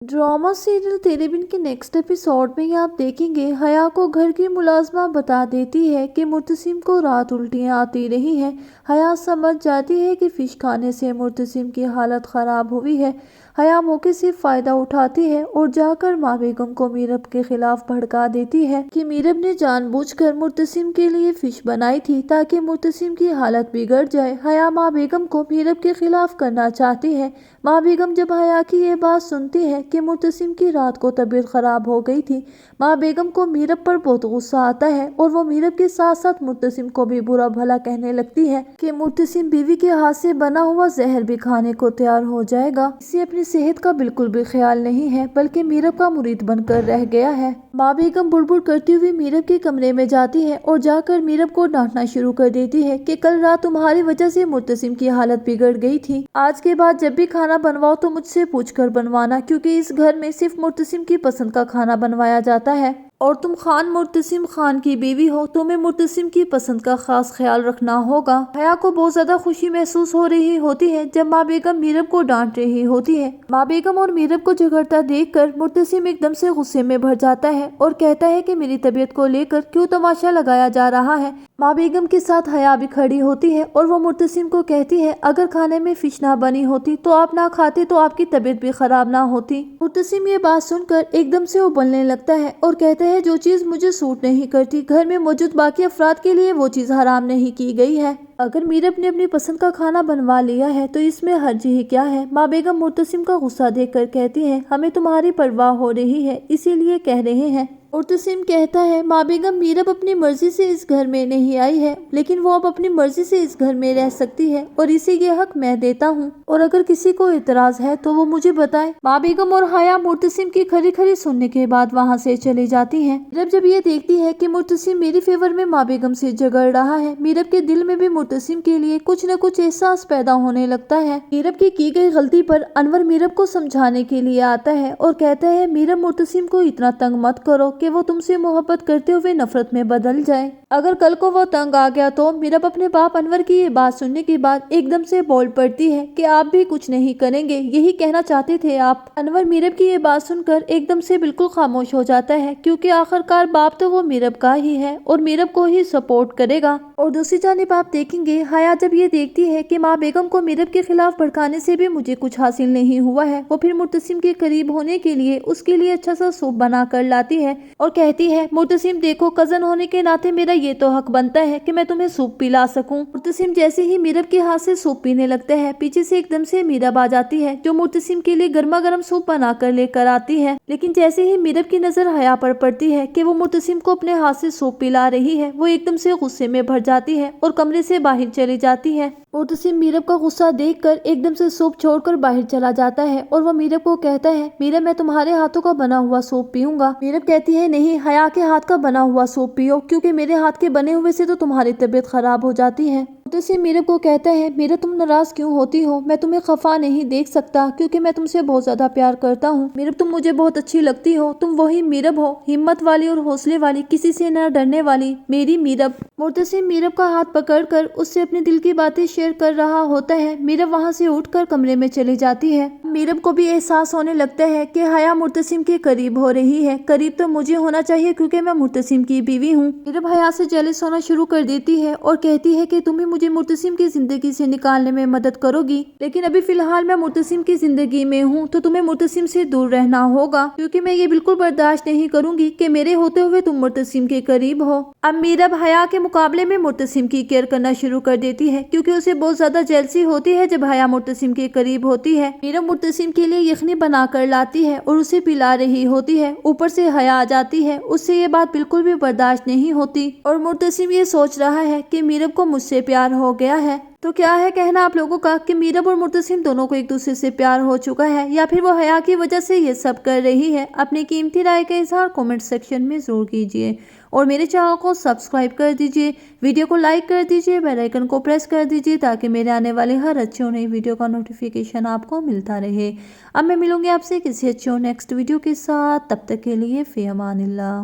Drama serial तेरे बिन के next episode में आप देखेंगे हया को घर की मुलाजमा बता देती है कि मुर्तसिम को रात उल्टियाँ आती रही हैं। हया समझ जाती है कि फिश खाने से मुर्तसिम की हालत ख़राब हुई है। हया मौके से फ़ायदा उठाती है और जाकर माँ बेगम को मीरब के खिलाफ भड़का देती है कि मीरब ने जानबूझकर मुर्तसिम के लिए फिश बनाई थी ताकि मुर्तसिम की हालत बिगड़ जाए। हया माँ बेगम को मीरब के खिलाफ करना चाहती है। माँ बेगम जब हया की ये बात सुनती है कि मुर्तसिम की रात को तबीयत खराब हो गई थी, माँ बेगम को मीरब पर बहुत गुस्सा आता है और वो मीरब के साथ साथ मुर्तसिम को भी बुरा भला कहने लगती है कि मुर्तसिम बीवी के हाथ से बना हुआ जहर भी खाने को तैयार हो जाएगा। इसे अपनी सेहत का बिल्कुल भी ख्याल नहीं है बल्कि मीरब का मुरीद बनकर रह गया है। माँ बेगम बुड़बुड़ करती हुई मीरब के कमरे में जाती है और जाकर मीरब को डांटना शुरू कर देती है कि कल रात तुम्हारी वजह से मुर्तसिम की हालत बिगड़ गई थी। आज के बाद जब भी खाना बनवाओ तो मुझसे पूछकर बनवाना, क्योंकि इस घर में सिर्फ मुर्तसिम की पसंद का खाना बनवाया जाता है और तुम खान मुर्तसिम खान की बीवी हो, तुम्हें मुर्तसिम की पसंद का खास ख्याल रखना होगा। हया को बहुत ज्यादा खुशी महसूस हो रही होती है जब माँ बेगम मीरब को डांट रही होती है। माँ बेगम और मीरब को झगड़ता देखकर मुर्तसिम एकदम से गुस्से में भर जाता है और कहता है कि मेरी तबीयत को लेकर क्यों तमाशा लगाया जा रहा है। माँ बेगम के साथ हया भी खड़ी होती है और वो मुर्तसिम को कहती है अगर खाने में फिश ना बनी होती तो आप ना खाते तो आपकी तबीयत भी खराब ना होती। मुर्तसिम ये बात सुनकर एकदम से उबलने लगता है और कहता है जो चीज मुझे सूट नहीं करती घर में मौजूद बाकी अफराद के लिए वो चीज हराम नहीं की गई है। अगर मीरब ने अपनी पसंद का खाना बनवा लिया है तो इसमें हर्ज ही क्या है। माँ बेगम मुर्तसिम का गुस्सा देखकर कहती है हमें तुम्हारी परवाह हो रही है इसीलिए कह रहे हैं। मुर्तसिम कहता है माँ बेगम मीरब अपनी मर्जी से इस घर में नहीं आई है, लेकिन वो अब अपनी मर्जी से इस घर में रह सकती है और इसे ये हक मैं देता हूँ और अगर किसी को इतराज है तो वो मुझे बताए। माँ बेगम और हया मुर्तसिम की खरी खरी सुनने के बाद वहाँ से चली जाती हैं। मीरब जब ये देखती है कि मुर्तसिम मेरी फेवर में माँ बेगम से झगड़ रहा है, मीरब के दिल में भी मुर्तसिम के लिए कुछ न कुछ एहसास पैदा होने लगता है। मीरब की गई गलती पर अनवर मीरब को समझाने के लिए आता है और कहता है मीरब मुर्तसिम को इतना तंग मत करो कि वो तुमसे मोहब्बत करते हुए नफरत में बदल जाए। अगर कल को वो तंग आ गया तो मीरब अपने बाप अनवर की ये बात सुनने के बाद एकदम से बोल पड़ती है कि आप भी कुछ नहीं करेंगे, यही कहना चाहते थे आप। अनवर मीरब की ये बात सुनकर एकदम से बिल्कुल खामोश हो जाता है क्योंकि आखिरकार बाप तो वो मीरब का ही है और मीरब को ही सपोर्ट करेगा। और दूसरी जानिब आप देखेंगे हया जब ये देखती है कि माँ बेगम को मीरब के खिलाफ भड़काने से भी मुझे कुछ हासिल नहीं हुआ है, वो फिर मुर्तसिम के करीब होने के लिए उसके लिए अच्छा सा सूप बना कर लाती है और कहती है मुर्तसिम देखो कजन होने के नाते मेरा ये तो हक बनता है कि मैं तुम्हें सूप पिला सकूं। मुर्तसिम जैसे ही मीरब के हाथ से सूप पीने लगता है पीछे से एकदम से मीरब आ जाती है जो मुर्तसिम के लिए गर्मा गर्म सूप बना कर लेकर आती है। लेकिन जैसे ही मीरब की नजर हया पर पड़ती है कि वो मुर्तसिम को अपने हाथ से सूप पिला रही है, वो एकदम से गुस्से में भर जाती है और कमरे से बाहर चली जाती है। मुर्तसिम मीरब का गुस्सा देखकर एकदम से सूप छोड़कर बाहर चला जाता है और वो मीरब को कहता है मीरब मैं तुम्हारे हाथों का बना हुआ सूप पीऊंगा। मीरब कहती है नहीं, हया के हाथ का बना हुआ सूप पियो क्योंकि मेरे हाथ के बने हुए से तो तुम्हारी तबीयत खराब हो जाती है। मुर्तसिम मीरब को कहता है मीरब तुम नाराज क्यों होती हो, मैं तुम्हें खफा नहीं देख सकता क्योंकि मैं तुमसे बहुत ज्यादा प्यार करता हूँ। मीरब तुम मुझे बहुत अच्छी लगती हो, तुम वही मीरब हो, हिम्मत वाली और हौसले वाली, किसी से न डरने वाली मेरी मीरब। मुर्तसिम मीरब का हाथ पकड़कर उससे अपने दिल की बातें शेयर कर रहा होता है। मीरब वहाँ से उठकर कमरे में चली जाती है। मीरब को भी एहसास होने लगता है कि हया मुर्तसिम के करीब हो रही है। करीब तो मुझे होना चाहिए क्योंकि मैं मुर्तसिम की बीवी हूँ। मीरब हया से जेलस होना शुरू कर देती है और कहती है कि तुम ही मुझे मुर्तसिम की जिंदगी से निकालने में मदद करोगी, लेकिन अभी फिलहाल मैं मुर्तसिम की जिंदगी में हूँ तो तुम्हें मुर्तसिम से दूर रहना होगा क्योंकि मैं ये बिल्कुल बर्दाश्त नहीं करूंगी कि मेरे होते हुए तुम मुर्तसिम के करीब हो। अब मीरब हया के मुकाबले में मुर्तसिम की केयर करना शुरू कर देती है क्योंकि उसे बहुत ज्यादा जेलसी होती है जब हया मुर्तसिम के करीब होती है। मीरब मुर्तसिम के लिए यखनी बना कर लाती है और उसे पिला रही होती है। ऊपर से हया आ जाती है, उससे ये बात बिल्कुल भी बर्दाश्त नहीं होती और मुर्तसिम ये सोच रहा है कि मीरब को मुझसे प्यार हो गया है। तो क्या है कहना आप लोगों का कि मीरब और मुर्तसिम दोनों को एक दूसरे से प्यार हो चुका है या फिर वो हया की वजह से ये सब कर रही है? अपनी कीमती राय का इजहार कमेंट सेक्शन में जरूर कीजिए और मेरे चैनल को सब्सक्राइब कर दीजिए, वीडियो को लाइक कर दीजिए, बेल आइकन को प्रेस कर दीजिए ताकि मेरे आने वाले हर अच्छी और नई वीडियो का नोटिफिकेशन आपको मिलता रहे। अब मैं मिलूंगी आपसे किसी अच्छी और नेक्स्ट वीडियो के साथ, तब तक के लिए फी अमानिल्लाह।